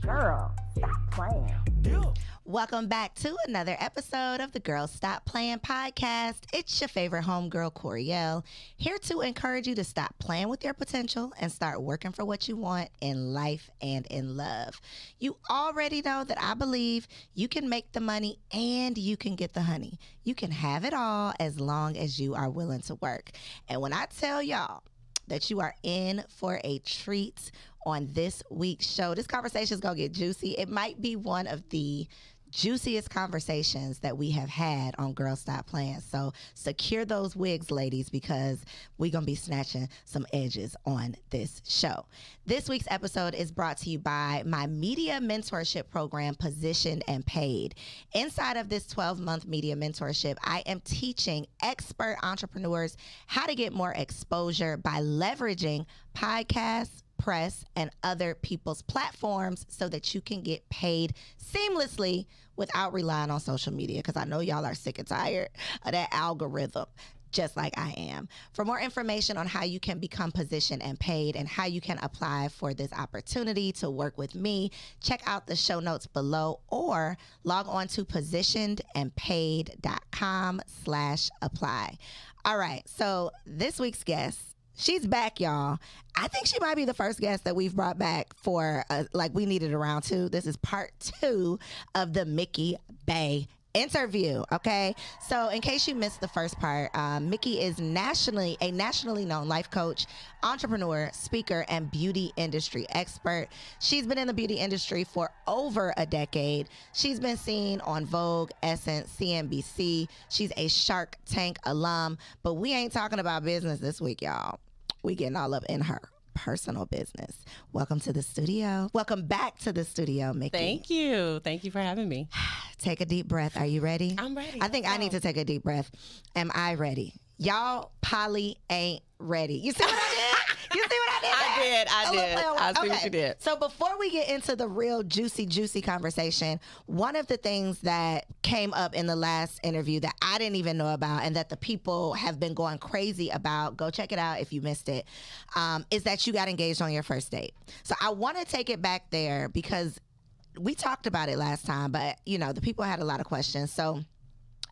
Girl, stop playing. Welcome back to another episode of the Girl Stop Playin podcast. It's your favorite homegirl, Koereyelle, here to encourage you to stop playing with your potential and start working for what you want in life and in love. You already know that I believe you can make the money and you can get the honey. You can have it all as long as you are willing to work. And when I tell y'all that you are in for a treat on this week's show, this conversation is going to get juicy. It might be one of the juiciest conversations that we have had on Girl Stop Playin. So secure those wigs, ladies, because we're going to be snatching some edges on this show. This week's episode is brought to you by my media mentorship program, Positioned and Paid. Inside of this 12-month media mentorship, I am teaching expert entrepreneurs how to get more exposure by leveraging podcasts, press, and other people's platforms so that you can get paid seamlessly without relying on social media, because I know y'all are sick and tired of that algorithm, just like I am. For more information on how you can become positioned and paid and how you can apply for this opportunity to work with me, check out the show notes below or log on to positionedandpaid.com/apply. All right, so this week's guest, she's back, y'all. I think she might be the first guest that we've brought back for, we needed a round two. This is part 2 of the Mikkey Bey interview, okay? So in case you missed the first part, Mikkey is a nationally known life coach, entrepreneur, speaker, and beauty industry expert. She's been in the beauty industry for over a decade. She's been seen on Vogue, Essence, CNBC. She's a Shark Tank alum, but we ain't talking about business this week, y'all. We getting all up in her personal business. Welcome to the studio. Welcome back to the studio, Mikkey. Thank you. Thank you for having me. Take a deep breath. Are you ready? I'm ready. I think I need to take a deep breath. Am I ready? Y'all, Polly ain't ready. You see what I did? You see what I did? I did. I see what you did. So before we get into the real juicy conversation, one of the things that came up in the last interview that I didn't even know about and that the people have been going crazy about, go check it out if you missed it, is that you got engaged on your first date. So I want to take it back there because we talked about it last time, but the people had a lot of questions. So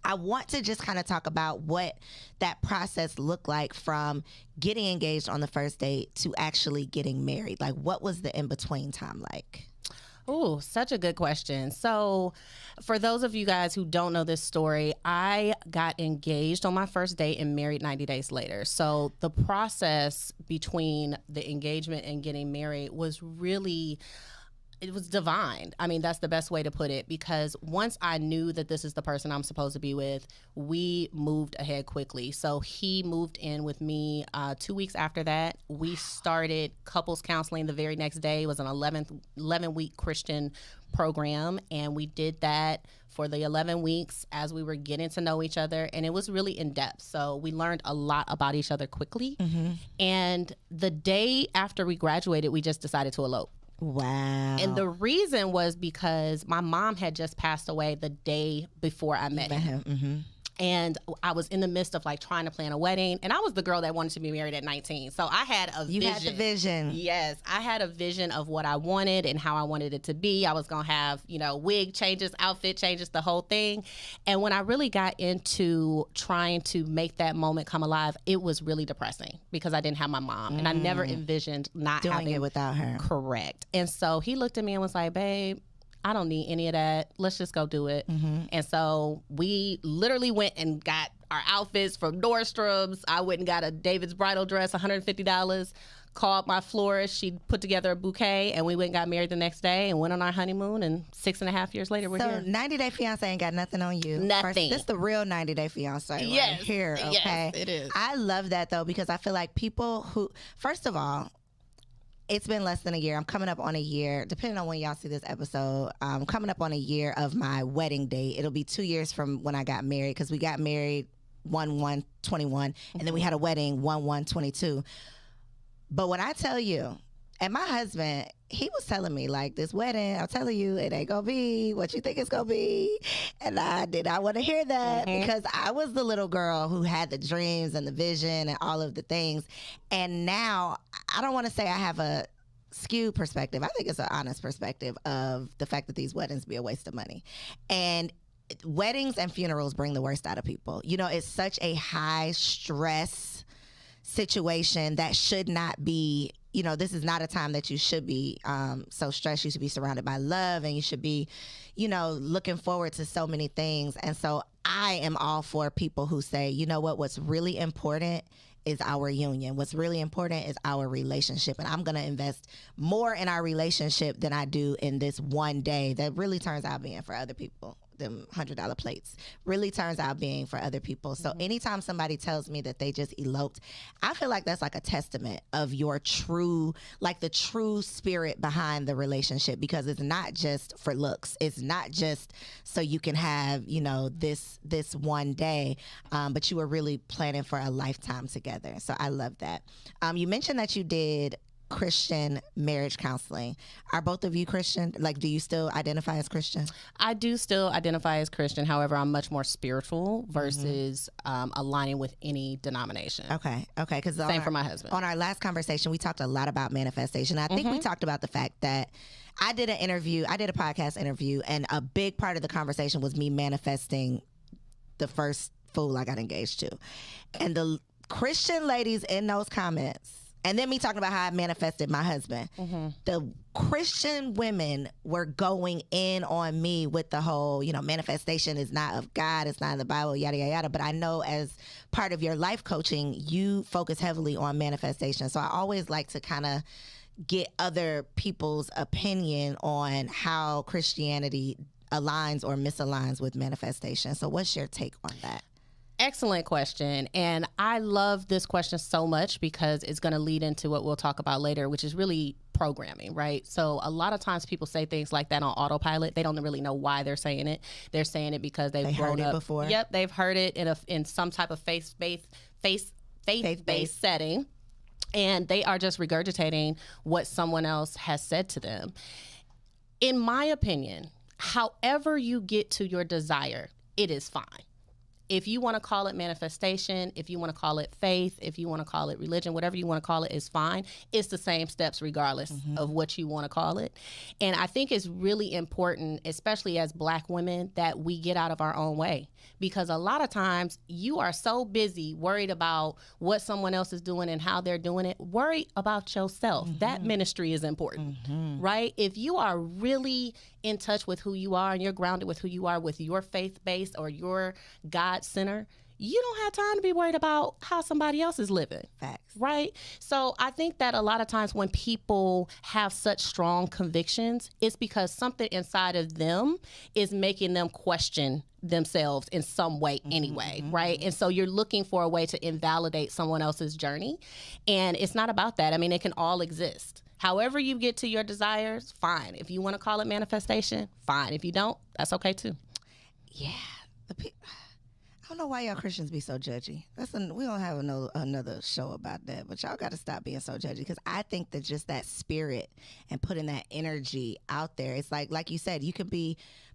I want to just kind of talk about what that process looked like from getting engaged on the first date to actually getting married. Like, what was the in-between time like? Oh, such a good question. So for those of you guys who don't know this story, I got engaged on my first date and married 90 days later. So the process between the engagement and getting married was really... it was divine. I mean, that's the best way to put it, because once I knew that this is the person I'm supposed to be with, we moved ahead quickly. So he moved in with me 2 weeks after that. We started couples counseling the very next day. It was an 11-week Christian program, and we did that for the 11 weeks as we were getting to know each other, and it was really in depth. So we learned a lot about each other quickly. Mm-hmm. And the day after we graduated, we just decided to elope. Wow. And the reason was because my mom had just passed away the day before I met him. Mm-hmm. And I was in the midst of trying to plan a wedding. And I was the girl that wanted to be married at 19. So I had a vision. You had the vision. Yes. I had a vision of what I wanted and how I wanted it to be. I was going to have, wig changes, outfit changes, the whole thing. And when I really got into trying to make that moment come alive, it was really depressing because I didn't have my mom. And I never envisioned not doing having it without her. Correct. And so he looked at me and was like, babe, I don't need any of that. Let's just go do it. Mm-hmm. And so we literally went and got our outfits from Nordstrom's. I went and got a David's bridal dress, $150. Called my florist. She put together a bouquet, and we went and got married the next day and went on our honeymoon. And 6.5 years later, we're here. So 90 Day Fiance ain't got nothing on you. Nothing. This is the real 90 Day Fiance right here, okay? Yes, it is. I love that, though, because I feel like people who, first of all, it's been less than a year. I'm coming up on a year, depending on when y'all see this episode. I'm coming up on a year of my wedding date. It'll be 2 years from when I got married, because we got married 1/1/21, and then we had a wedding 1/1/22. But when I tell you, and my husband, he was telling me, this wedding, I'm telling you, it ain't gonna be what you think it's gonna be. And I did not want to hear that, because I was the little girl who had the dreams and the vision and all of the things. And now, I don't want to say I have a skewed perspective. I think it's an honest perspective of the fact that these weddings be a waste of money. And weddings and funerals bring the worst out of people. You know, it's such a high stress situation that should not be, you know, this is not a time that you should be so stressed. You should be surrounded by love, and you should be, you know, looking forward to so many things. And so I am all for people who say, you know what's really important is our union. What's really important is our relationship. And I'm going to invest more in our relationship than I do in this one day that really turns out being for other people. Them $100 plates really turns out being for other people. So anytime somebody tells me that they just eloped, I feel like that's like a testament of your true, like the true spirit behind the relationship, because it's not just for looks. It's not just so you can have, you know, this one day, but you were really planning for a lifetime together. So I love that. You mentioned that you did Christian marriage counseling. Are both of you Christian? Like, do you still identify as Christian? I do still identify as Christian. However, I'm much more spiritual versus aligning with any denomination. Okay. Because same for my husband. On our last conversation, we talked a lot about manifestation. I think we talked about the fact that I did a podcast interview, and a big part of the conversation was me manifesting the first fool I got engaged to. And the Christian ladies in those comments, and then me talking about how I manifested my husband. The Christian women were going in on me with the whole, you know, manifestation is not of God, it's not in the Bible, yada, yada, yada. But I know as part of your life coaching, you focus heavily on manifestation. So I always like to kind of get other people's opinion on how Christianity aligns or misaligns with manifestation. So what's your take on that? Excellent question. And I love this question so much because it's going to lead into what we'll talk about later, which is really programming, right? So a lot of times people say things like that on autopilot. They don't really know why they're saying it. They're saying it because they've grown heard up it before. Yep, they've heard it in some type of faith-based setting, and they are just regurgitating what someone else has said to them. In my opinion, however you get to your desire, it is fine. If you want to call it manifestation, if you want to call it faith, if you want to call it religion, whatever you want to call it is fine. It's the same steps regardless of what you want to call it. And I think it's really important, especially as Black women, that we get out of our own way. Because a lot of times you are so busy worried about what someone else is doing and how they're doing it. Worry about yourself. That ministry is important, right? If you are really in touch with who you are and you're grounded with who you are with your faith base or your God center, you don't have time to be worried about how somebody else is living. Facts. Right? So I think that a lot of times when people have such strong convictions, it's because something inside of them is making them question themselves in some way anyway, right? And so you're looking for a way to invalidate someone else's journey. And it's not about that. I mean, it can all exist. However you get to your desires, fine. If you want to call it manifestation, fine. If you don't, that's okay too. Yeah. I don't know why y'all Christians be so judgy. We don't have another show about that, but y'all got to stop being so judgy, because I think that just that spirit and putting that energy out there, it's like you said, you could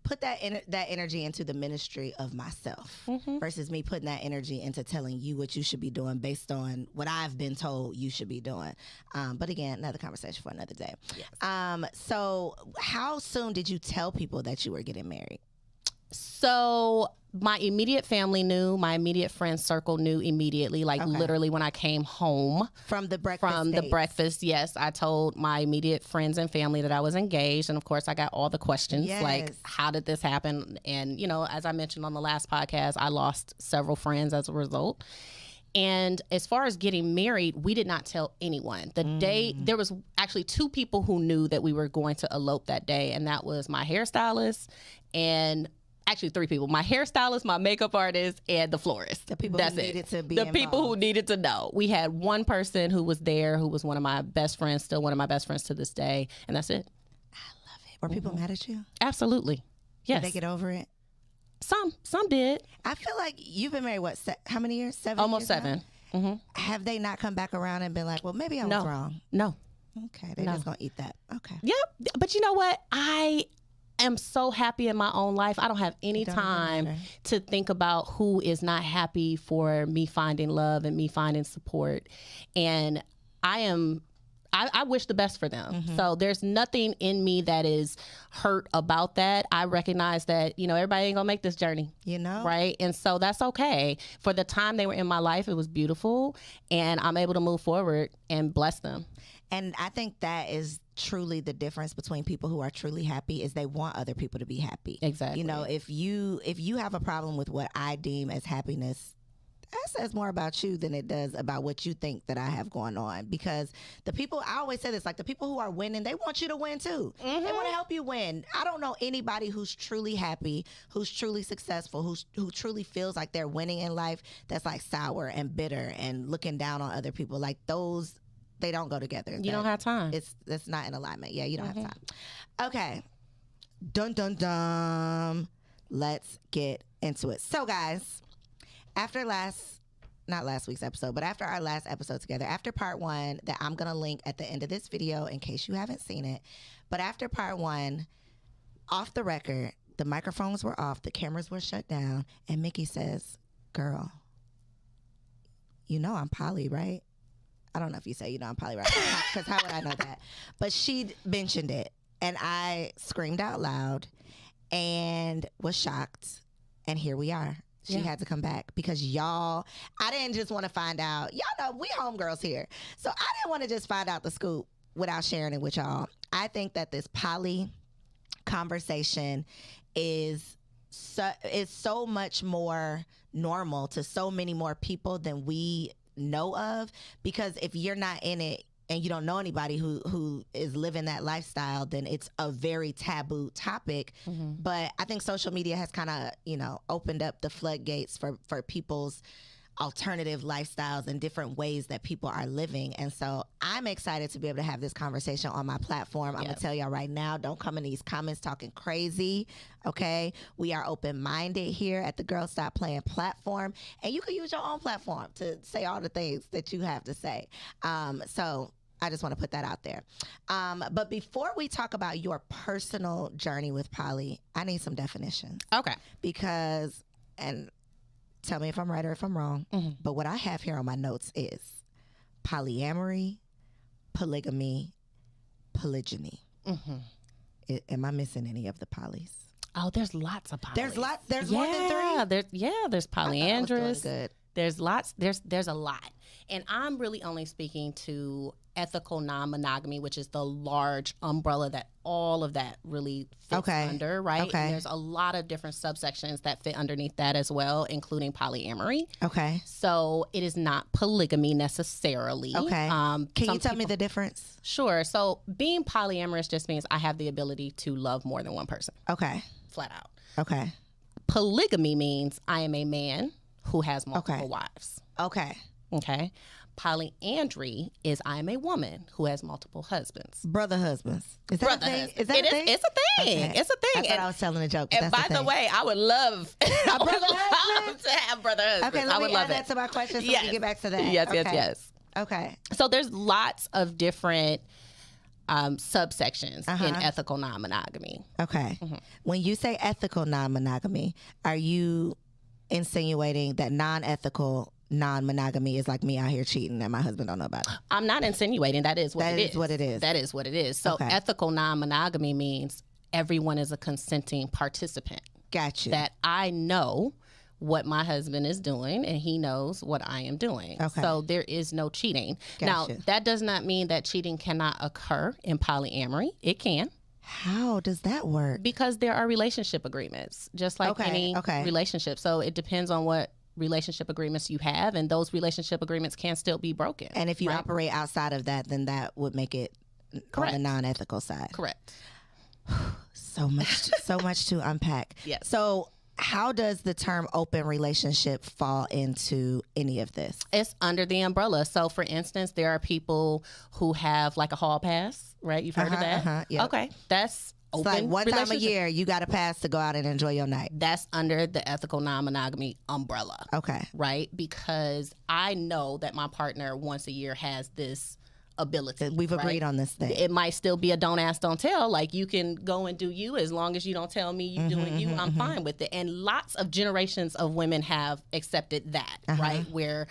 put that energy into the ministry of myself versus me putting that energy into telling you what you should be doing based on what I've been told you should be doing. But again, another conversation for another day. Yes. So how soon did you tell people that you were getting married? So my immediate family knew, my immediate friend circle knew immediately, literally when I came home. From the breakfast? Yes. I told my immediate friends and family that I was engaged. And of course I got all the questions like, how did this happen? And, you know, as I mentioned on the last podcast, I lost several friends as a result. And as far as getting married, we did not tell anyone. The day, there was actually 2 people who knew that we were going to elope that day. And that was my hairstylist and actually 3 people: my hairstylist, my makeup artist, and the florist. The people who needed to be the involved. People who needed to know. We had one person who was there, who was one of my best friends, still one of my best friends to this day, and that's it. I love it. Were people mad at you? Absolutely. Yes. Did they get over it? Some did. I feel like you've been married, how many years? 7 Almost years 7. Now? Have they not come back around and been like, well, maybe I was wrong? No. Okay, they're just going to eat that. Okay. Yep. But you know what? I am so happy in my own life. I don't have any time to think about who is not happy for me finding love and me finding support. And I am I wish the best for them. So there's nothing in me that is hurt about that. I recognize that, you know, everybody ain't gonna make this journey, you know, right? And so that's okay. For the time they were in my life, it was beautiful, and I'm able to move forward and bless them. And I think that is truly the difference between people who are truly happy is they want other people to be happy. Exactly. You know, if you have a problem with what I deem as happiness, that says more about you than it does about what you think that I have going on. Because the people, I always say this, like the people who are winning, they want you to win too. They want to help you win. I don't know anybody who's truly happy, who's truly successful, who truly feels like they're winning in life that's like sour and bitter and looking down on other people. Like those, they don't go together. You don't have time. It's not in alignment. Yeah, you don't have time. Okay. Dun, dun, dun. Let's get into it. So, guys, after not last week's episode, but after our last episode together, after part 1 that I'm going to link at the end of this video in case you haven't seen it, but after part 1, off the record, the microphones were off, the cameras were shut down, and Mickey says, girl, you know I'm poly, right? I don't know if you say, you know, I'm poly, right? Because how would I know that? But she mentioned it, and I screamed out loud and was shocked, and here we are. She had to come back because I didn't just want to find out. Y'all know we homegirls here. So I didn't want to just find out the scoop without sharing it with y'all. I think that this poly conversation is so much more normal to so many more people than we know of, because if you're not in it and you don't know anybody who is living that lifestyle, then it's a very taboo topic. But I think social media has kind of, you know, opened up the floodgates for people's alternative lifestyles and different ways that people are living. And so I'm excited to be able to have this conversation on my platform. I'm going to tell y'all right now, don't come in these comments talking crazy, okay? We are open-minded here at the Girl Stop Playin platform, and you can use your own platform to say all the things that you have to say. So I just want to put that out there. But before we talk about your personal journey with poly, I need some definitions. Okay. Because, and tell me if I'm right or if I'm wrong, but what I have here on my notes is polyamory, polygamy, polygyny. Am I missing any of the polys? Oh, there's lots of polys. There's more than 3? There's polyandrous. Good. There's lots. There's a lot. And I'm really only speaking to ethical non-monogamy, which is the large umbrella that all of that really fits under, right? Okay. And there's a lot of different subsections that fit underneath that as well, including polyamory. Okay. So it is not polygamy necessarily. Okay. Can you tell me the difference? Sure. So being polyamorous just means I have the ability to love more than one person. Okay. Flat out. Okay. Polygamy means I am a man who has multiple wives. Okay. Okay. Polyandry is I am a woman who has multiple husbands. Brother husbands. Is that a thing? Is that a thing? It's a thing. Okay. It's a thing. I thought I was telling a joke. And by the way, I would love, to have brother husbands. Okay, let me add that to my question so we can get back to that. Yes. Okay. So there's lots of different subsections in ethical non-monogamy. Okay. When you say ethical non-monogamy, are you insinuating that non-ethical non-monogamy is like me out here cheating and my husband don't know about it? I'm not insinuating. That is what it is. That is what it is. That is what it is. So ethical non-monogamy means everyone is a consenting participant. Gotcha. That I know what my husband is doing and he knows what I am doing. Okay. So there is no cheating. Gotcha. Now, that does not mean that cheating cannot occur in polyamory. It can. How does that work? Because there are relationship agreements, just like any relationship. So it depends on what relationship agreements you have, and those relationship agreements can still be broken. And if you operate outside of that, then that would make it on the non-ethical side. Correct. So much to unpack. Yes. So how does the term open relationship fall into any of this? It's under the umbrella. So for instance, there are people who have like a hall pass, right? You've heard of that? Yep. Okay. That's it's open like one time a year, you got a pass to go out and enjoy your night. That's under the ethical non-monogamy umbrella. Okay. Right? Because I know that my partner once a year has this ability. We've agreed on this thing. It might still be a don't ask, don't tell. Like you can go and do you as long as you don't tell me you doing you. I'm fine with it. And lots of generations of women have accepted that, right? Where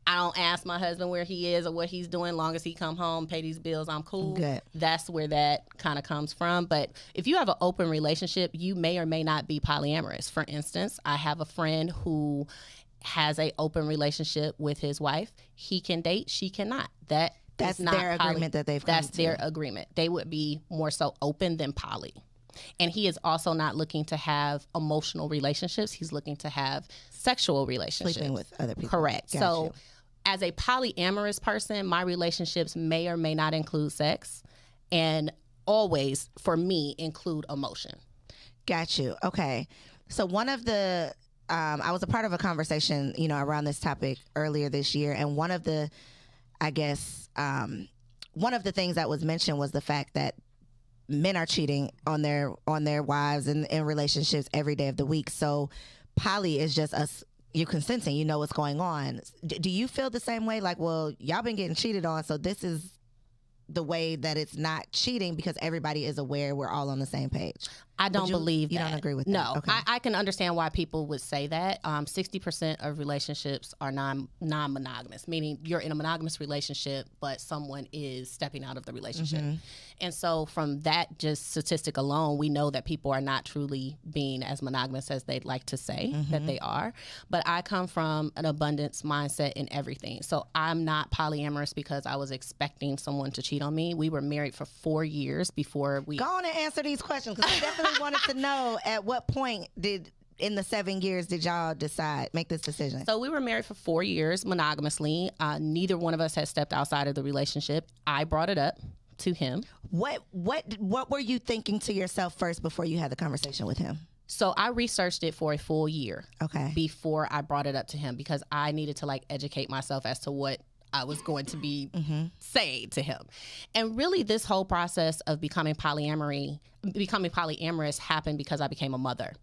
I don't ask my husband where he is or what he's doing. Long as he come home, pay these bills, I'm cool. Good. That's where that kind of comes from. But if you have an open relationship, you may or may not be polyamorous. For instance, I have a friend who has a open relationship with his wife. He can date, she cannot. That's not their agreement that they've come That's to. their agreement. They would be more so open than poly. And he is also not looking to have emotional relationships. He's looking to have sexual relationships. Sleeping with other people. Correct. Got So you. as a polyamorous person, my relationships may or may not include sex, and always, for me, include emotion. Got you. Okay. So one of the, I was a part of a conversation, around this topic earlier this year, and one of the, I guess, one of the things that was mentioned was the fact that men are cheating on their wives and in relationships every day of the week. So poly is just us. You're consenting. You know what's going on. Do you feel the same way? Like, well, y'all been getting cheated on, so this is the way that it's not cheating because everybody is aware we're all on the same page. I don't believe that. You don't agree with that? No. Okay. I can understand why people would say that. 60% of relationships are non-monogamous, meaning you're in a monogamous relationship, but someone is stepping out of the relationship. Mm-hmm. And so from that just statistic alone, we know that people are not truly being as monogamous as they'd like to say that they are. But I come from an abundance mindset in everything. So I'm not polyamorous because I was expecting someone to cheat on me. We were married for 4 years before we... Go on and answer these questions because we definitely wanted to know at what point in the 7 years did y'all make this decision? So we were married for 4 years monogamously. Neither one of us had stepped outside of the relationship. I brought it up to him. What were you thinking to yourself first before you had the conversation with him? So I researched it for a full year before I brought it up to him because I needed to educate myself as to what I was going to be saying to him. And really this whole process of becoming polyamorous happened because I became a mother.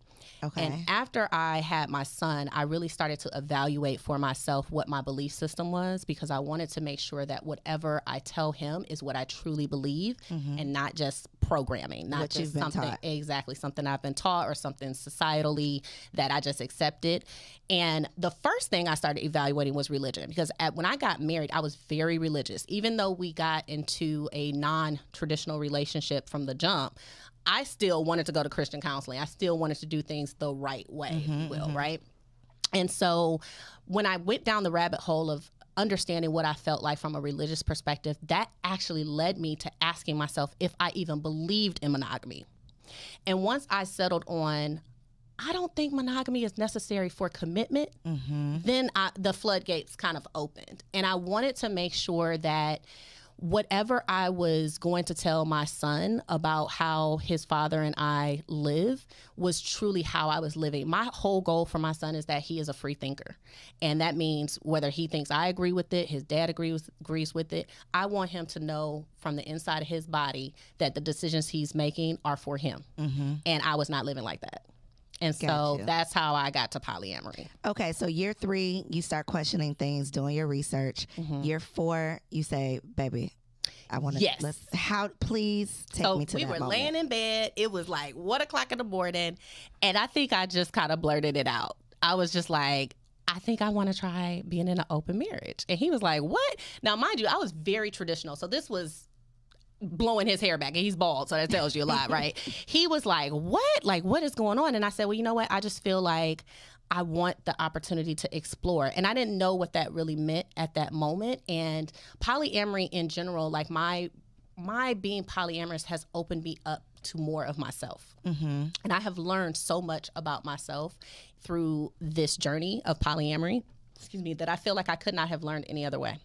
Okay. And after I had my son, I really started to evaluate for myself what my belief system was because I wanted to make sure that whatever I tell him is what I truly believe and not just programming, not what just you've been something taught. Exactly something I've been taught or something societally that I just accepted. And the first thing I started evaluating was religion because when I got married, I was very religious. Even though we got into a non-traditional relationship from the jump, I still wanted to go to Christian counseling. I still wanted to do things the right way, if you will, right? And so when I went down the rabbit hole of understanding what I felt like from a religious perspective, that actually led me to asking myself if I even believed in monogamy. And once I settled on, I don't think monogamy is necessary for commitment, then the floodgates kind of opened. And I wanted to make sure that whatever I was going to tell my son about how his father and I live was truly how I was living. My whole goal for my son is that he is a free thinker. And that means whether he thinks I agree with it, his dad agrees with it, I want him to know from the inside of his body that the decisions he's making are for him. And I was not living like that. And so that's how I got to polyamory. Okay, so year 3, you start questioning things, doing your research. Year 4, you say, baby, I want to, Yes. please take me to that moment. So we were laying in bed. It was like 1 o'clock in the morning. And I think I just kind of blurted it out. I was just like, I think I want to try being in an open marriage. And he was like, what? Now, mind you, I was very traditional. So this was blowing his hair back and he's bald, so that tells you a lot, right? He was like, what? Like, what is going on? And I said, well, you know what? I just feel like I want the opportunity to explore. And I didn't know what that really meant at that moment. And polyamory in general, like my being polyamorous has opened me up to more of myself. And I have learned so much about myself through this journey of polyamory, that I feel like I could not have learned any other way.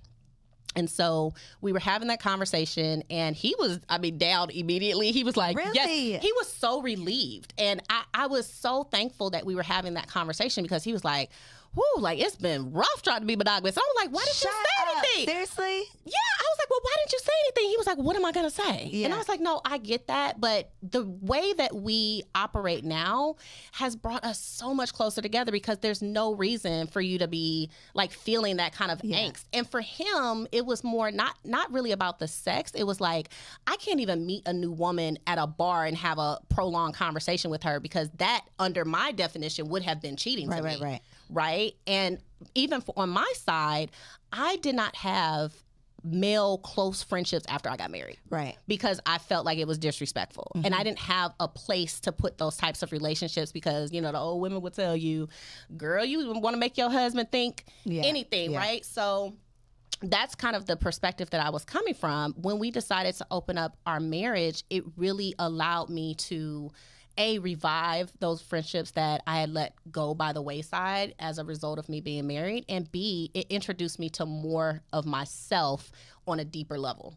And so we were having that conversation and he was, down immediately. He was like, really? Yes. He was so relieved. And I was so thankful that we were having that conversation because he was like, whoo, like it's been rough trying to be monogamous. I was like, why didn't you say anything? Seriously? Yeah. I was like, well, why didn't you say anything? He was like, what am I going to say? Yeah. And I was like, no, I get that. But the way that we operate now has brought us so much closer together because there's no reason for you to be like feeling that kind of angst. And for him, it was more not really about the sex. It was like, I can't even meet a new woman at a bar and have a prolonged conversation with her because that under my definition would have been cheating to me. Right. And even on my side, I did not have male close friendships after I got married. Right. Because I felt like it was disrespectful. And I didn't have a place to put those types of relationships because, you know, the old women would tell you, girl, you want to make your husband think anything, right? So that's kind of the perspective that I was coming from. When we decided to open up our marriage, it really allowed me to revive those friendships that I had let go by the wayside as a result of me being married, and B, it introduced me to more of myself on a deeper level.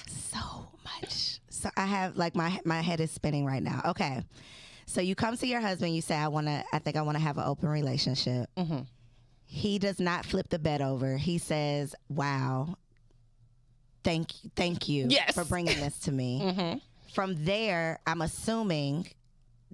So much. So I have like my head is spinning right now. Okay. So you come to your husband, you say, I think I want to have an open relationship. He does not flip the bed over. He says, wow, thank you for bringing this to me. From there, I'm assuming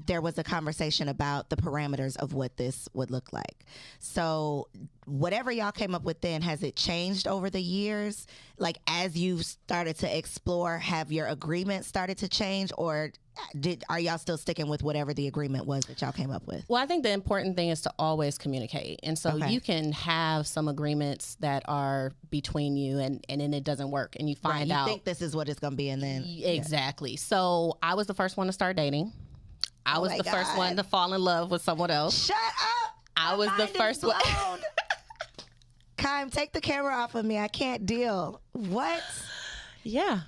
there was a conversation about the parameters of what this would look like. So whatever y'all came up with then, has it changed over the years? Like as you started to explore, have your agreements started to change, or are y'all still sticking with whatever the agreement was that y'all came up with? Well, I think the important thing is to always communicate. And so you can have some agreements that are between you and then it doesn't work and you find out. You think this is what it's going to be and then. Exactly. So I was the first one to start dating. I was the first one to fall in love with someone else. Shut up! I was the first one. Kym, take the camera off of me. I can't deal. What? Yeah.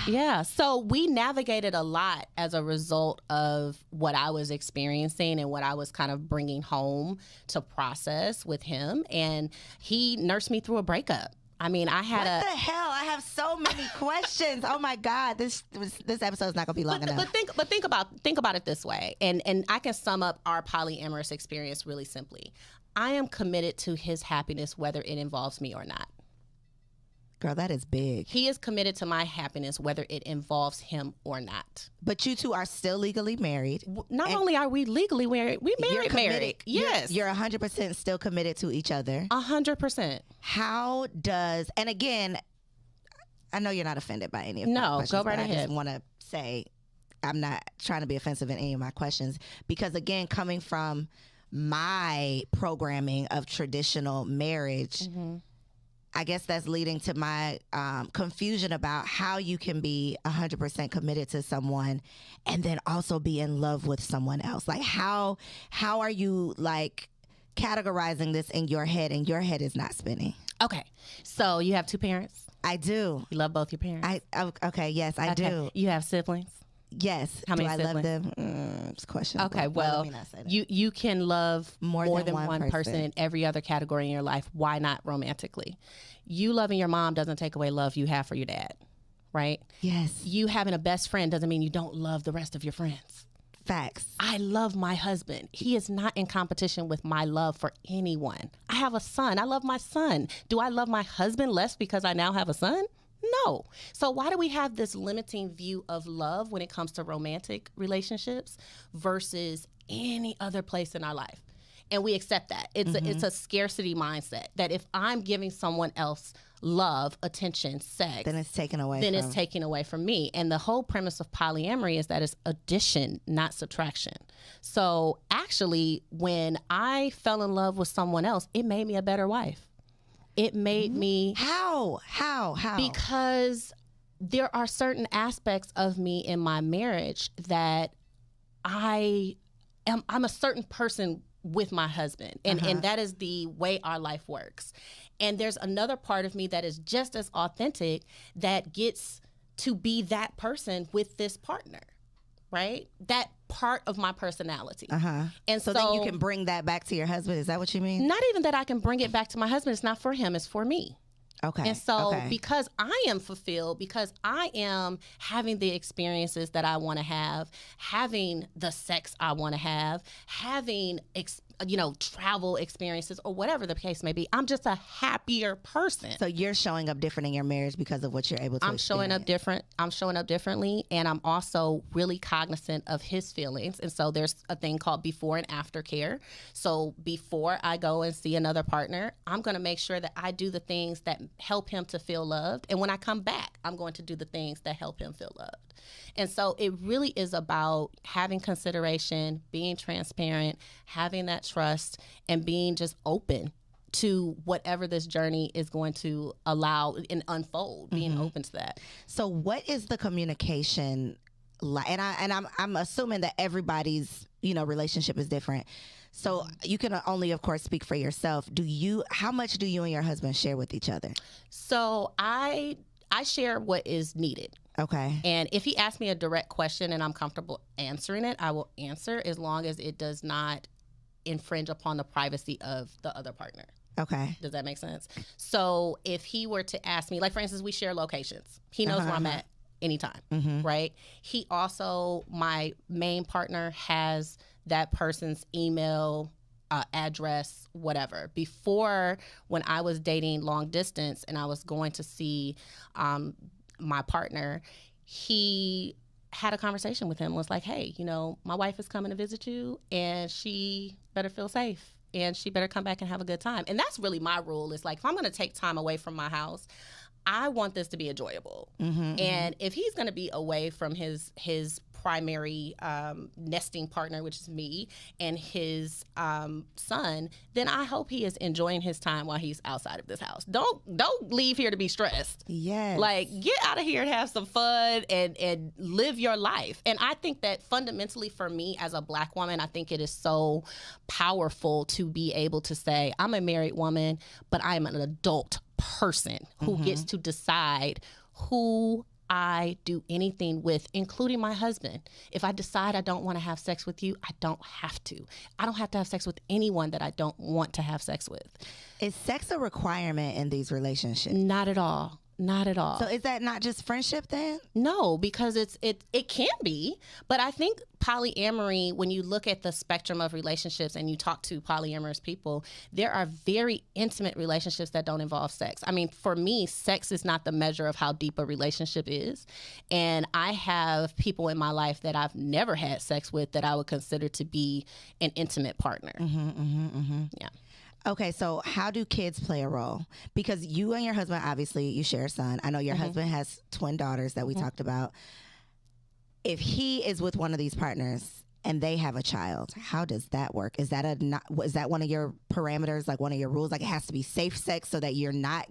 Yeah. So we navigated a lot as a result of what I was experiencing and what I was kind of bringing home to process with him. And he nursed me through a breakup. I mean, I had what the hell? I have so many questions. Oh my God, this episode is not gonna be long enough. But think about it this way, and I can sum up our polyamorous experience really simply. I am committed to his happiness, whether it involves me or not. Girl, that is big. He is committed to my happiness, whether it involves him or not. But you two are still legally married. Not only are we legally married, we married. Yes. You're 100% still committed to each other. 100%. How does, and again, I know you're not offended by any of my questions. No, go right ahead. I ahead. just want to say I'm not trying to be offensive in any of my questions because, again, coming from my programming of traditional marriage, I guess that's leading to my confusion about how you can be 100% committed to someone and then also be in love with someone else. Like how are you like categorizing this in your head and your head is not spinning? Okay. So you have two parents? I do. You love both your parents? Okay, yes, I do. You have siblings? Yes. How many do I siblings? love them? It's questionable. Okay, well, you can love more than one person in every other category in your life. Why not romantically? You loving your mom doesn't take away love you have for your dad, right? Yes. You having a best friend doesn't mean you don't love the rest of your friends. Facts. I love my husband. He is not in competition with my love for anyone. I have a son. I love my son. Do I love my husband less because I now have a son? No. So why do we have this limiting view of love when it comes to romantic relationships versus any other place in our life? And we accept that. It's a scarcity mindset that if I'm giving someone else love, attention, sex, then it's taken away it's taken away from me. And the whole premise of polyamory is that it's addition, not subtraction. So actually, when I fell in love with someone else, it made me a better wife. It made me... How? Because there are certain aspects of me in my marriage that I'm a certain person with my husband. And that is the way our life works. And there's another part of me that is just as authentic that gets to be that person with this partner. Right? That part of my personality. And so then you can bring that back to your husband. Is that what you mean? Not even that I can bring it back to my husband. It's not for him. It's for me. Okay. And so because I am fulfilled, because I am having the experiences that I want to have, having the sex I want to have, having travel experiences or whatever the case may be, I'm just a happier person. So you're showing up different in your marriage because of what you're able to experience. I'm showing up differently, and I'm also really cognizant of his feelings. And so there's a thing called before and after care. So before I go and see another partner, I'm going to make sure that I do the things that help him to feel loved. And when I come back, I'm going to do the things that help him feel loved. And so it really is about having consideration, being transparent, having that trust, and being just open to whatever this journey is going to allow and unfold, being open to that. So what is the communication like? And I'm assuming that everybody's, relationship is different. So you can only, of course, speak for yourself. How much do you and your husband share with each other? So I share what is needed. Okay. And if he asks me a direct question and I'm comfortable answering it, I will answer as long as it does not infringe upon the privacy of the other partner. Okay. Does that make sense? So if he were to ask me, like for instance, we share locations. He knows where I'm at anytime, right? He also, my main partner, has that person's email, address, whatever. Before, when I was dating long distance and I was going to see my partner, he had a conversation with him, was like, hey, my wife is coming to visit you and she better feel safe and she better come back and have a good time. And that's really my rule. It's like, if I'm going to take time away from my house, I want this to be enjoyable. And if he's going to be away from his primary nesting partner, which is me, and his son, then I hope he is enjoying his time while he's outside of this house. Don't leave here to be stressed. Yes. Like, get out of here and have some fun and live your life. And I think that fundamentally for me as a Black woman, I think it is so powerful to be able to say, I'm a married woman, but I am an adult person who gets to decide who I do anything with, including my husband. If I decide I don't want to have sex with you, I don't have to. I don't have to have sex with anyone that I don't want to have sex with. Is sex a requirement in these relationships? Not at all. Not at all. So is that not just friendship then? No, because it can be. But I think polyamory, when you look at the spectrum of relationships and you talk to polyamorous people, there are very intimate relationships that don't involve sex. I mean, for me, sex is not the measure of how deep a relationship is. And I have people in my life that I've never had sex with that I would consider to be an intimate partner. Yeah. Okay, so how do kids play a role? Because you and your husband, obviously, you share a son. I know your husband has twin daughters that we talked about. If he is with one of these partners and they have a child, how does that work? Is that one of your parameters, like one of your rules? Like, it has to be safe sex so that you're not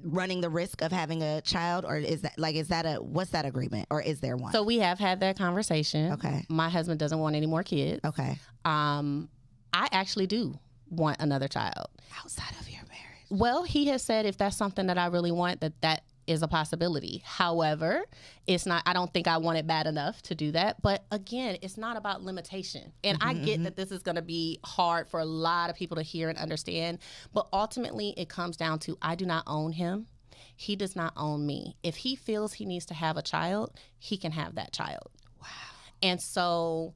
running the risk of having a child? Or what's that agreement? Or is there one? So we have had that conversation. Okay. My husband doesn't want any more kids. Okay. I actually do want another child Outside of your marriage? Well, he has said if that's something that I really want, that is a possibility. However, it's not, I don't think I want it bad enough to do that. But again, it's not about limitation. And I get that this is going to be hard for a lot of people to hear and understand. But ultimately, it comes down to, I do not own him. He does not own me. If he feels he needs to have a child, he can have that child. Wow. And so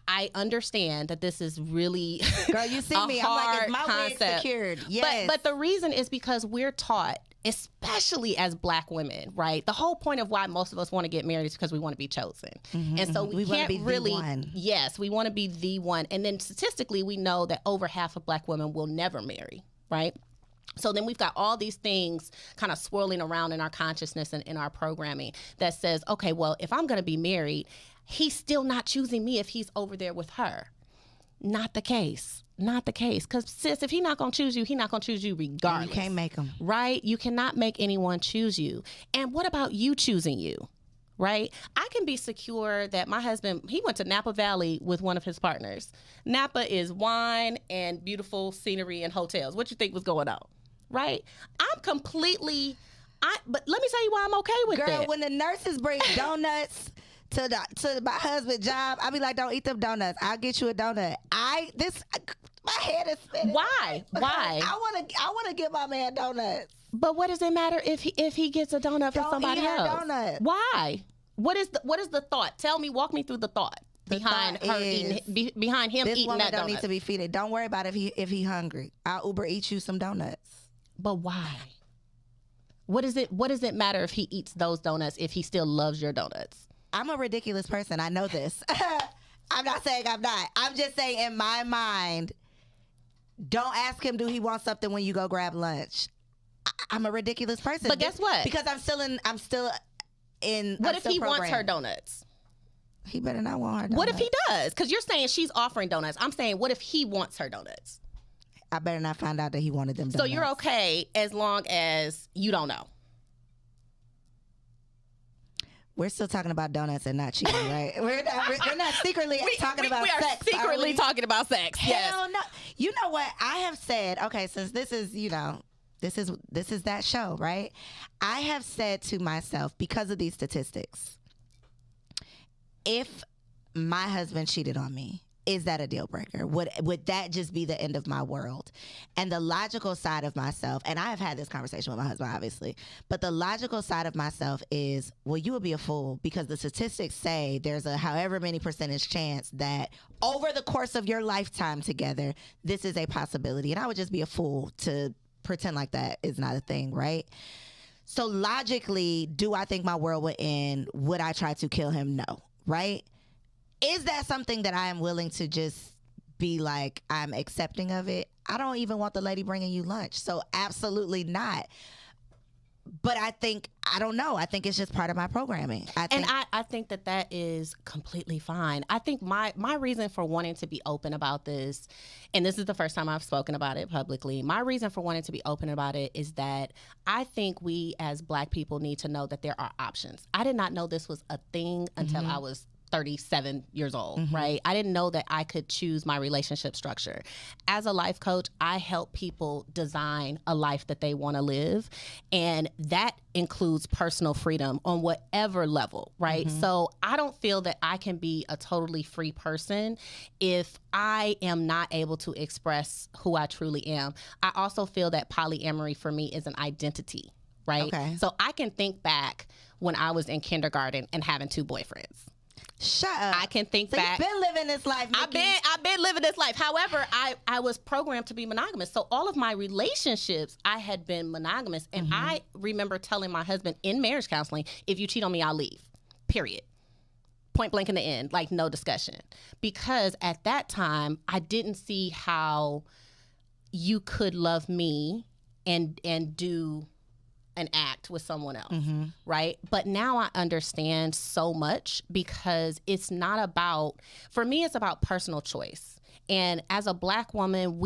I understand that this is really Girl, you see me. I'm like, is my wig secured? Yes. But the reason is because we're taught, especially as Black women, right? The whole point of why most of us want to get married is because we want to be chosen. And so we can't be really, the one. Yes, we want to be the one. And then statistically, we know that over half of Black women will never marry, right? So then we've got all these things kind of swirling around in our consciousness and in our programming that says, okay, well, if I'm going to be married, he's still not choosing me if he's over there with her. Not the case. Not the case. Because, sis, if he's not going to choose you, he's not going to choose you regardless. And you can't make him. Right? You cannot make anyone choose you. And what about you choosing you? Right? I can be secure that my husband, he went to Napa Valley with one of his partners. Napa is wine and beautiful scenery and hotels. What you think was going on? Right? I'm completely, but let me tell you why I'm okay with that. Girl, when the nurses bring donuts to my husband's job, I be like, don't eat them donuts. I'll get you a donut. My head is spinning. Why? I wanna give my man donuts. But what does it matter if he gets a donut from somebody else? Donut. Why? What is the thought? Tell me, walk me through the thought behind him eating this woman that donut. Don't need to be feeding. Don't worry about if he hungry. I'll Uber eat you some donuts. But why? What does it matter if he eats those donuts if he still loves your donuts? I'm a ridiculous person. I know this. I'm not saying I'm not. I'm just saying in my mind, don't ask him, do he want something when you go grab lunch? I'm a ridiculous person. But guess what? Because I'm still What if he wants her donuts? He better not want her donuts. What if he does? Because you're saying she's offering donuts. I'm saying, what if he wants her donuts? I better not find out that he wanted them donuts. So you're okay as long as you don't know. We're still talking about donuts and not cheating, right? We're not secretly talking about sex. We are secretly talking about sex. Hell no. You know what? I have said, okay, since this is, this is that show, right? I have said to myself, because of these statistics, if my husband cheated on me, is that a deal breaker? Would that just be the end of my world? And the logical side of myself, and I have had this conversation with my husband, obviously, but the logical side of myself is, well, you would be a fool because the statistics say there's a however many percentage chance that over the course of your lifetime together, this is a possibility. And I would just be a fool to pretend like that is not a thing, right? So logically, do I think my world would end? Would I try to kill him? No, right? Is that something that I am willing to just be like, I'm accepting of it? I don't even want the lady bringing you lunch. So absolutely not. But I don't know. I think it's just part of my programming. I think that is completely fine. I think my reason for wanting to be open about this, and this is the first time I've spoken about it publicly, my reason for wanting to be open about it is that I think we as Black people need to know that there are options. I did not know this was a thing until I was 37 years old, right? I didn't know that I could choose my relationship structure. As a life coach, I help people design a life that they want to live. And that includes personal freedom on whatever level, right? So I don't feel that I can be a totally free person if I am not able to express who I truly am. I also feel that polyamory for me is an identity, right? Okay. So I can think back when I was in kindergarten and having 2 boyfriends. Shut up. I can think back. You've been living this life, Mickey. I've been living this life. However, I was programmed to be monogamous. So all of my relationships, I had been monogamous. And I remember telling my husband in marriage counseling, if you cheat on me, I'll leave. Period. Point blank in the end. Like, no discussion. Because at that time, I didn't see how you could love me and do an act with someone else, right? But now I understand so much because it's not about, for me, it's about personal choice. And as a Black woman,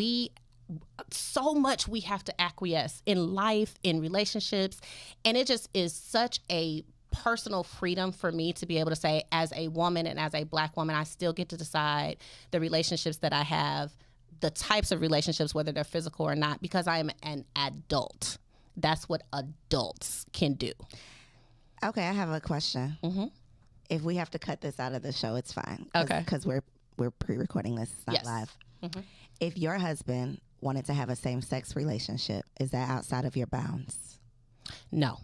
so much we have to acquiesce in life, in relationships. And it just is such a personal freedom for me to be able to say, as a woman and as a Black woman, I still get to decide the relationships that I have, the types of relationships, whether they're physical or not, because I am an adult. That's what adults can do. Okay, I have a question. If we have to cut this out of the show, it's fine. Okay. Because we're pre-recording this. It's not live. If your husband wanted to have a same-sex relationship, is that outside of your bounds? No.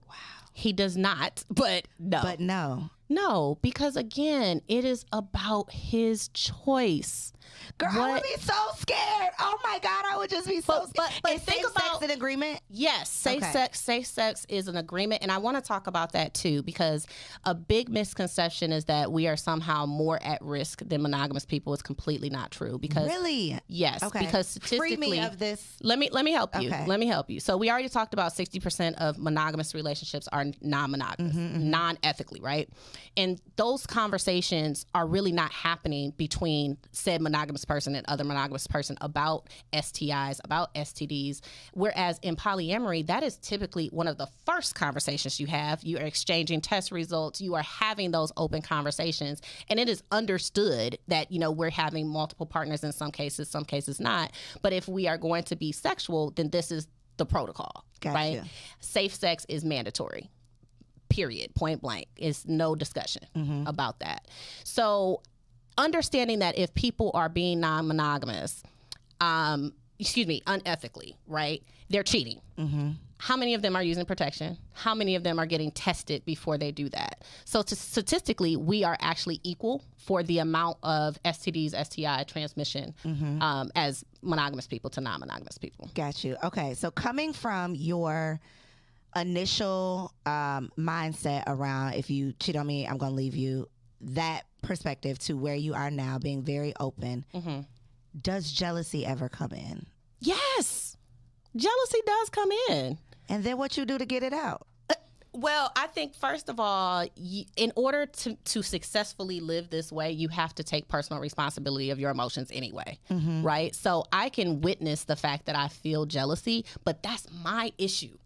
Wow. He does not, but no. But no. No, because again, it is about his choice. Girl, I would be so scared. Oh my God, I would just be so scared. But is think about an agreement. Yes, safe sex is an agreement, and I want to talk about that too, because a big misconception is that we are somehow more at risk than monogamous people. Is completely not true. Because really, yes, because statistically, free me of this. Let me help you. Okay. Let me help you. So we already talked about 60% of monogamous relationships are non-monogamous, non-ethically, right? And those conversations are really not happening between said monogamous person and other monogamous person about STIs, about STDs. Whereas in polyamory, that is typically one of the first conversations you have. You are exchanging test results. You are having those open conversations. And it is understood that, we're having multiple partners in some cases not. But if we are going to be sexual, then this is the protocol, right? Safe sex is mandatory. Period. Point blank. It's no discussion about that. So understanding that if people are being non-monogamous, unethically, right? They're cheating. How many of them are using protection? How many of them are getting tested before they do that? So statistically, we are actually equal for the amount of STDs, STI transmission as monogamous people to non-monogamous people. Got you. Okay. So coming from your initial mindset around, if you cheat on me, I'm going to leave you, that perspective to where you are now, being very open, does jealousy ever come in? Yes. Jealousy does come in. And then what you do to get it out? Well, I think first of all, in order to successfully live this way, you have to take personal responsibility of your emotions anyway, right? So I can witness the fact that I feel jealousy, but that's my issue.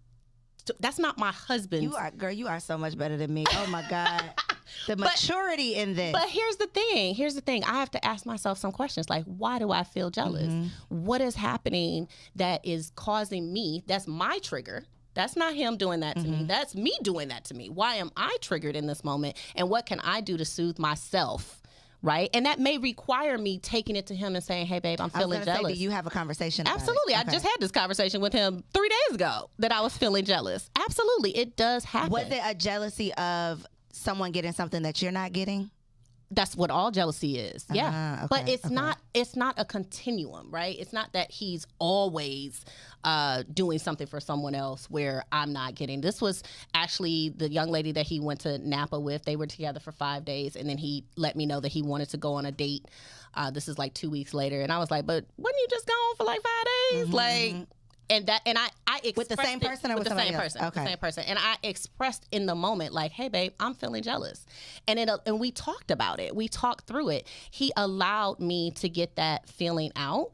That's not my husband's. You are so much better than me. Oh my God. The maturity in this. But here's the thing. I have to ask myself some questions like, why do I feel jealous? What is happening that is causing me? That's my trigger. That's not him doing that to me. That's me doing that to me. Why am I triggered in this moment? And what can I do to soothe myself? Right? And that may require me taking it to him and saying, hey, babe, I'm feeling jealous. Do you have a conversation about Absolutely. it? Okay. I just had this conversation with him 3 days ago that I was feeling jealous. Absolutely. It does happen. Was it a jealousy of someone getting something that you're not getting? That's what all jealousy is. Yeah. Okay, But it's not a continuum, right? It's not that he's always doing something for someone else where I'm not getting. This was actually the young lady that he went to Napa with. They were together for 5 days, and then he let me know that he wanted to go on a date. This is like 2 weeks later, and I was like, but wouldn't you just go on for like 5 days? Like, and I expressed with the same person or with the somebody same else? person, with the same person, and I expressed in the moment like, hey babe, I'm feeling jealous, and we talked about it. We talked through it. He allowed me to get that feeling out,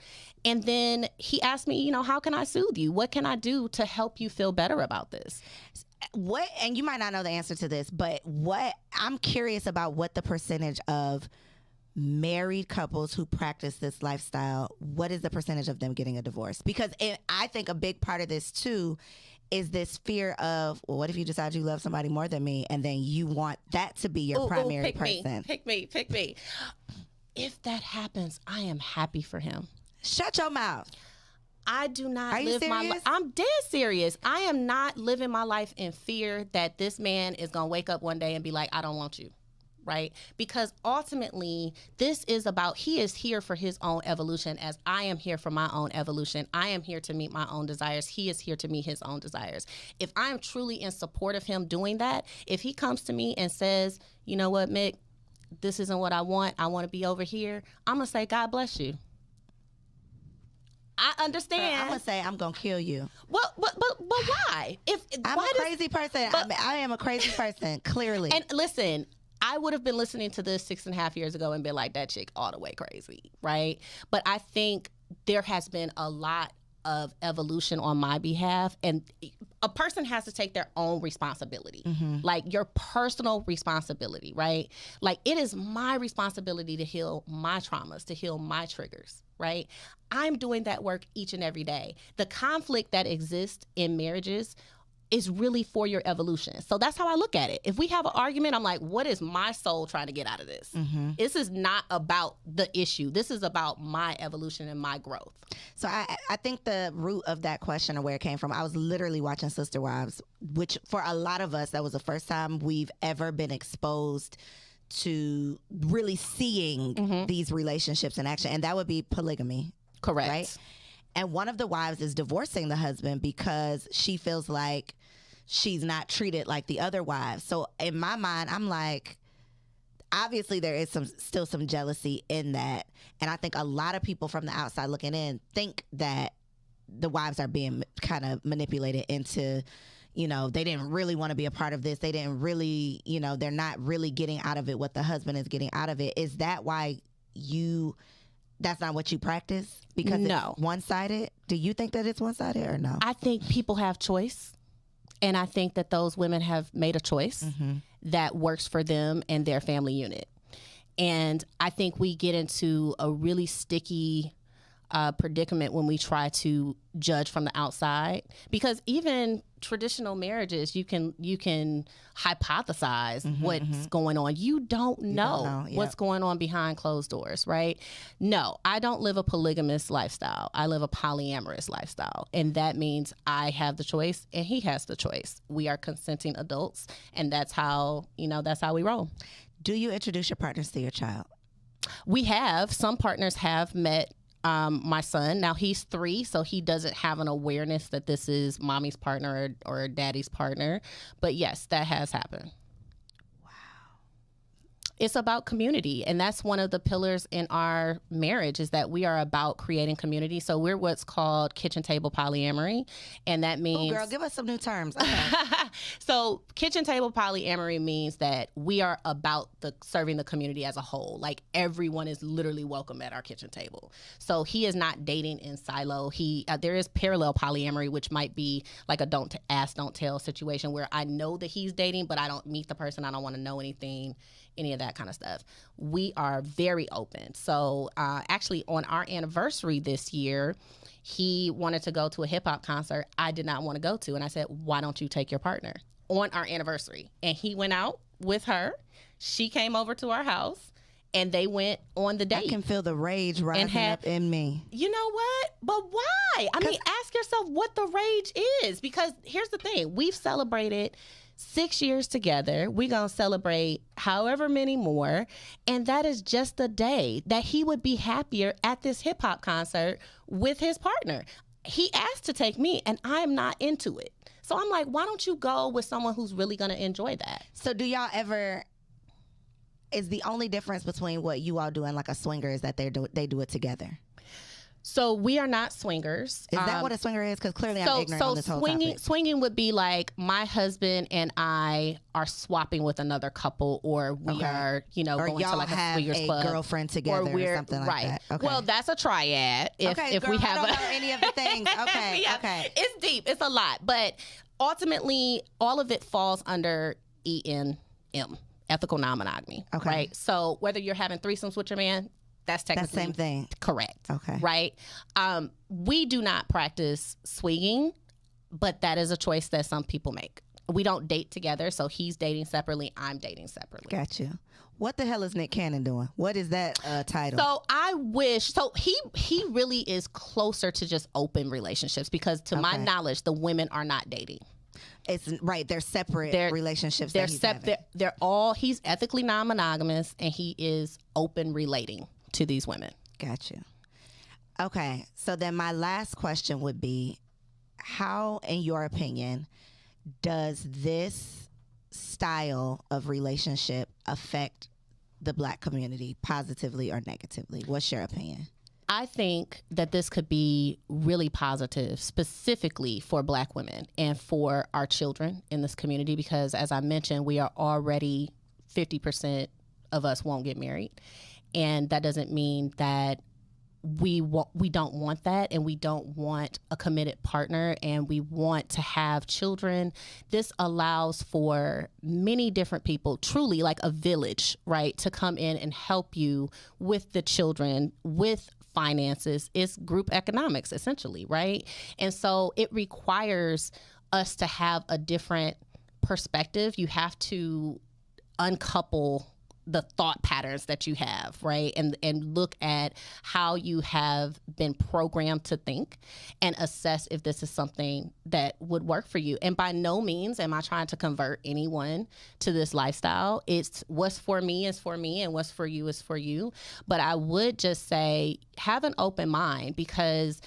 and then he asked me, how can I soothe you? What can I do to help you feel better about this? What, and you might not know the answer to this, but I'm curious about what the percentage of married couples who practice this lifestyle, what is the percentage of them getting a divorce? Because I think a big part of this too is this fear of, well, what if you decide you love somebody more than me and then you want that to be your primary person? Pick me. If that happens, I am happy for him. Shut your mouth. I do not Are live you my serious? life. I'm dead serious. I am not living my life in fear that this man is going to wake up one day and be like, I don't want you. Right? Because ultimately, this is about, he is here for his own evolution as I am here for my own evolution. I am here to meet my own desires. He is here to meet his own desires. If I am truly in support of him doing that, if he comes to me and says, you know what, Mick, this isn't what I want to be over here, I'm going to say, God bless you. I understand. I'm going to say, I'm going to kill you. Well, but why? I'm a crazy person. I am a crazy person, clearly. And listen, I would have been listening to this 6.5 years ago and been like, that chick all the way crazy, right? But I think there has been a lot of evolution on my behalf, and a person has to take their own responsibility, like your personal responsibility, right? Like, it is my responsibility to heal my traumas, to heal my triggers, right? I'm doing that work each and every day. The conflict that exists in marriages is really for your evolution. So that's how I look at it. If we have an argument, I'm like, what is my soul trying to get out of this? This is not about the issue. This is about my evolution and my growth. So I think the root of that question or where it came from, I was literally watching Sister Wives, which for a lot of us, that was the first time we've ever been exposed to really seeing these relationships in action. And that would be polygamy. Correct. Right? And one of the wives is divorcing the husband because she feels like she's not treated like the other wives. So in my mind, I'm like, obviously there is still some jealousy in that. And I think a lot of people from the outside looking in think that the wives are being kind of manipulated into, they didn't really want to be a part of this. They didn't really, they're not really getting out of it what the husband is getting out of it. Is that why that's not what you practice? Because no. It's one-sided? Do you think that it's one-sided or no? I think people have choice. And I think that those women have made a choice that works for them and their family unit. And I think we get into a really sticky predicament when we try to judge from the outside, because even traditional marriages, you can hypothesize what's going on. You don't know what's going on behind closed doors, right? No, I don't live a polygamous lifestyle. I live a polyamorous lifestyle, and that means I have the choice and he has the choice. We are consenting adults, and that's how we roll. Do you introduce your partners to your child? We have. Some partners have met my son. Now he's 3, so he doesn't have an awareness that this is mommy's partner or daddy's partner. But yes, that has happened. Wow. It's about community, and that's one of the pillars in our marriage is that we are about creating community. So we're what's called kitchen table polyamory, and that means... Oh, girl, give us some new terms. Okay. So kitchen table polyamory means that we are about serving the community as a whole. Like everyone is literally welcome at our kitchen table. So he is not dating in silo. There is parallel polyamory, which might be like a don't ask, don't tell situation where I know that he's dating, but I don't meet the person. I don't want to know anything, any of that kind of stuff. We are very open. So actually on our anniversary this year, he wanted to go to a hip hop concert I did not want to go to. And I said, why don't you take your partner on our anniversary? And he went out with her. She came over to our house and they went on the date. I can feel the rage rising up in me. You know what? But why? I mean, ask yourself what the rage is, because here's the thing. We've celebrated 6 years together. We're going to celebrate however many more. And that is just the day that he would be happier at this hip hop concert with his partner. He asked to take me and I'm not into it. So I'm like, why don't you go with someone who's really going to enjoy that? So do y'all ever, is the only difference between what you all do and like a swinger is that they do it together? So we are not swingers. Is that what a swinger is? Because clearly I'm ignorant on this whole topic. Swinging would be like my husband and I are swapping with another couple, or we are, or going to like a swingers club. Girlfriend together or something like that. Okay. Well, that's a triad. If girl, we have I don't know any of the things. Okay. Okay. It's deep. It's a lot, but ultimately, all of it falls under ENM, ethical non-monogamy. Okay. Right. So whether you're having threesomes with your man, that's technically the same thing. Correct. Okay. Right. We do not practice swinging, but that is a choice that some people make. We don't date together, so he's dating separately. I'm dating separately. Got you. What the hell is Nick Cannon doing? What is that title? So I wish. So he really is closer to just open relationships, because to my knowledge, the women are not dating. It's right. They're separate relationships. He's ethically non-monogamous, and he is open relating to these women. Got you. Okay. So then my last question would be, how, in your opinion, does this style of relationship affect the Black community positively or negatively? What's your opinion? I think that this could be really positive, specifically for Black women and for our children in this community, because as I mentioned, we are already 50% of us won't get married. And that doesn't mean that we don't want that, and we don't want a committed partner, and we want to have children. This allows for many different people, truly like a village, right, to come in and help you with the children, with finances. It's group economics, essentially, right? And so it requires us to have a different perspective. You have to uncouple the thought patterns that you have, right? And look at how you have been programmed to think and assess if this is something that would work for you. And by no means am I trying to convert anyone to this lifestyle. It's what's for me is for me, and what's for you is for you. But I would just say, have an open mind, because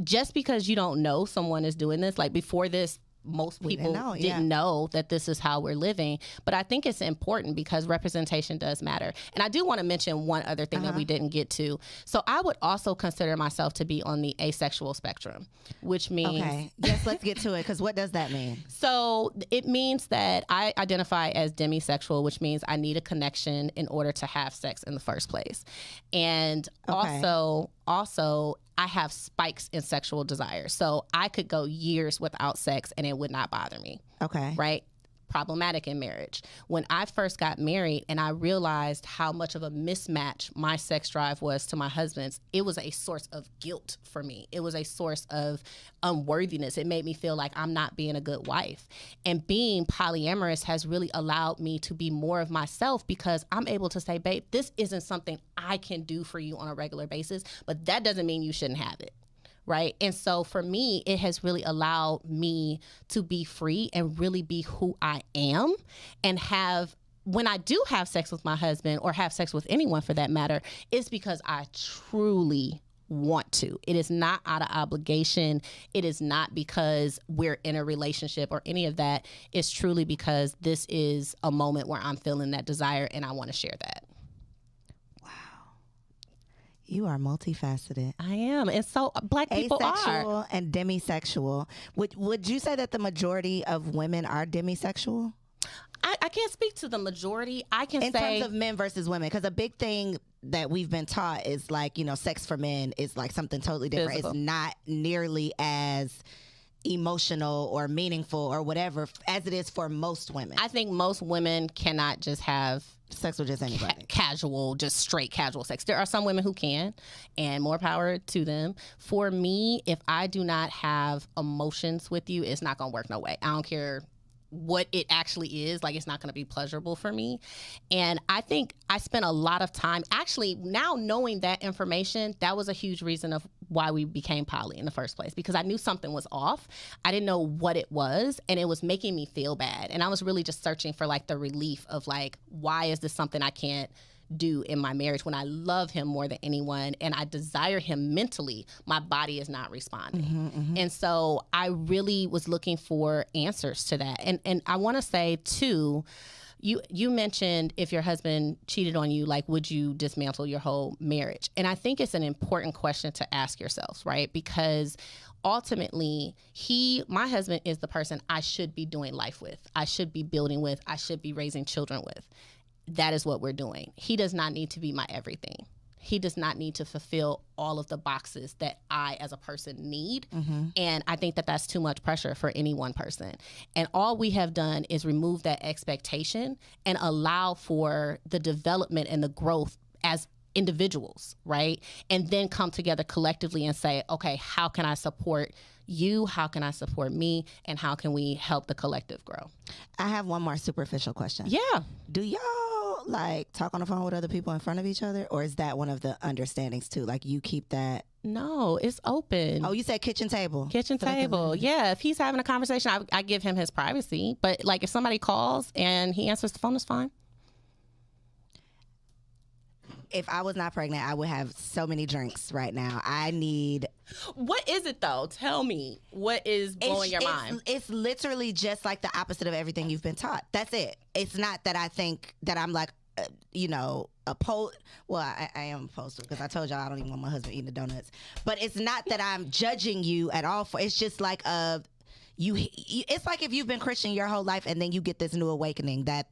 just because you don't know someone is doing this, like before this, most people didn't know that this is how we're living. But I think it's important because representation does matter. And I do want to mention one other thing that we didn't get to. So I would also consider myself to be on the asexual spectrum, which means... Okay. Yes, let's get to it, because what does that mean? So it means that I identify as demisexual, which means I need a connection in order to have sex in the first place. And also I have spikes in sexual desire. So I could go years without sex and it would not bother me. Okay. Right? Problematic in marriage. When I first got married and I realized how much of a mismatch my sex drive was to my husband's, it was a source of guilt for me. It was a source of unworthiness. It made me feel like I'm not being a good wife. And being polyamorous has really allowed me to be more of myself, because I'm able to say, babe, this isn't something I can do for you on a regular basis, but that doesn't mean you shouldn't have it. Right. And so for me, it has really allowed me to be free and really be who I am, and have, when I do have sex with my husband or have sex with anyone for that matter, it's because I truly want to. It is not out of obligation. It is not because we're in a relationship or any of that. It's truly because this is a moment where I'm feeling that desire and I want to share that. You are multifaceted. I am. And so Black people Asexual are. and demisexual. Would you say that the majority of women are demisexual? I can't speak to the majority. I can in say... terms of men versus women, because a big thing that we've been taught is like, sex for men is like something totally different. Physical. It's not nearly as emotional or meaningful or whatever as it is for most women. I think most women cannot just have sex with just anybody. Casual, just straight casual sex. There are some women who can, and more power to them. For me, if I do not have emotions with you, it's not going to work no way. I don't care what it actually is. Like, it's not going to be pleasurable for me. And I think I spent a lot of time, actually, now knowing that information, that was a huge reason of why we became poly in the first place, because I knew something was off. I didn't know what it was, and it was making me feel bad. And I was really just searching for like the relief of like, why is this something I can't do in my marriage when I love him more than anyone and I desire him mentally? My body is not responding. And so I really was looking for answers to that. And I want to say too, you mentioned if your husband cheated on you, like, would you dismantle your whole marriage? And I think it's an important question to ask yourselves, right? Because ultimately, my husband is the person I should be doing life with, I should be building with, I should be raising children with. That is what we're doing. He does not need to be my everything. He does not need to fulfill all of the boxes that I as a person need. And I think that that's too much pressure for any one person. And all we have done is remove that expectation and allow for the development and the growth as individuals, right? And then come together collectively and say, okay, how can I support you? How can I support me? And how can we help the collective grow? I have one more superficial question. Yeah. Do y'all like talk on the phone with other people in front of each other, or is that one of the understandings too? Like, you keep that? No, it's open. Oh, you said kitchen table. Kitchen table. Yeah. If he's having a conversation, I give him his privacy. But like, if somebody calls and he answers the phone, it's fine. If I was not pregnant, I would have so many drinks right now. What is it though? Tell me. What is blowing your mind? It's literally just like the opposite of everything you've been taught. That's it. It's not that I think that I'm like, opposed. Well, I am opposed to it, because I told y'all I don't even want my husband eating the donuts. But it's not that I'm judging you at all. It's just like it's like if you've been Christian your whole life and then you get this new awakening that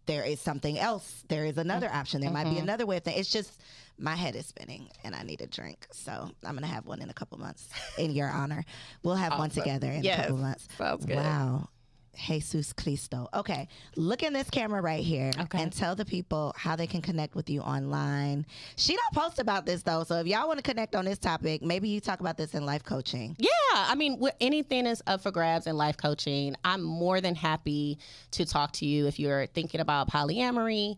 there is something else. There is another option. There might be another way of thinking. It's just my head is spinning and I need a drink. So I'm going to have one in a couple months in your honor. We'll have one together in a couple months. Sounds good. Wow. Jesus Cristo. Okay, look in this camera right here and tell the people how they can connect with you online. She don't post about this though, so if y'all want to connect on this topic, maybe you talk about this in life coaching. Yeah, I mean, anything is up for grabs in life coaching. I'm more than happy to talk to you if you're thinking about polyamory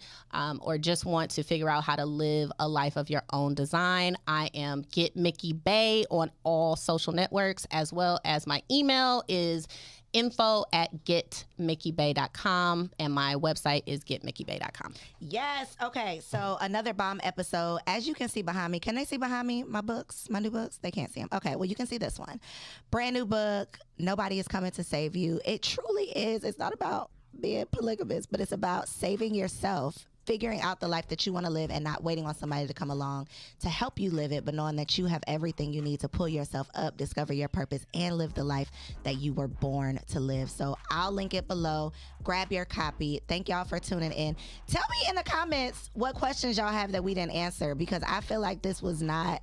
or just want to figure out how to live a life of your own design. I am Get Mikkey Bey on all social networks, as well as my email is info@getmickeybey.com, and my website is getmickeybey.com. Yes. Okay. So another bomb episode. As you can see behind me, can they see behind me my books, my new books? They can't see them. Okay. Well, you can see this one. Brand new book. Nobody is coming to save you. It truly is. It's not about being polygamous, but it's about saving yourself, figuring out the life that you want to live and not waiting on somebody to come along to help you live it, but knowing that you have everything you need to pull yourself up, discover your purpose, and live the life that you were born to live. So I'll link it below. Grab your copy. Thank y'all for tuning in. Tell me in the comments what questions y'all have that we didn't answer, because I feel like this was not...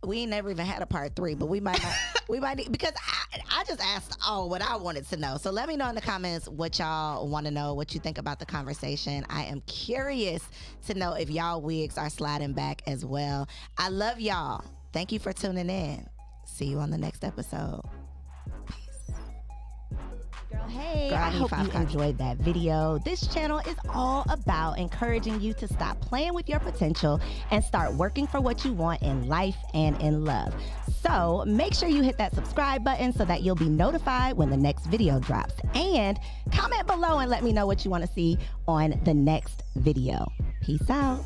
We ain't never even had a part 3, but we might not, need, because I just asked what I wanted to know. So let me know in the comments what y'all want to know, what you think about the conversation. I am curious to know if y'all wigs are sliding back as well. I love y'all. Thank you for tuning in. See you on the next episode. Hey, I hope you enjoyed that video. This channel is all about encouraging you to stop playing with your potential and start working for what you want in life and in love. So make sure you hit that subscribe button so that you'll be notified when the next video drops. And comment below and let me know what you want to see on the next video. Peace out.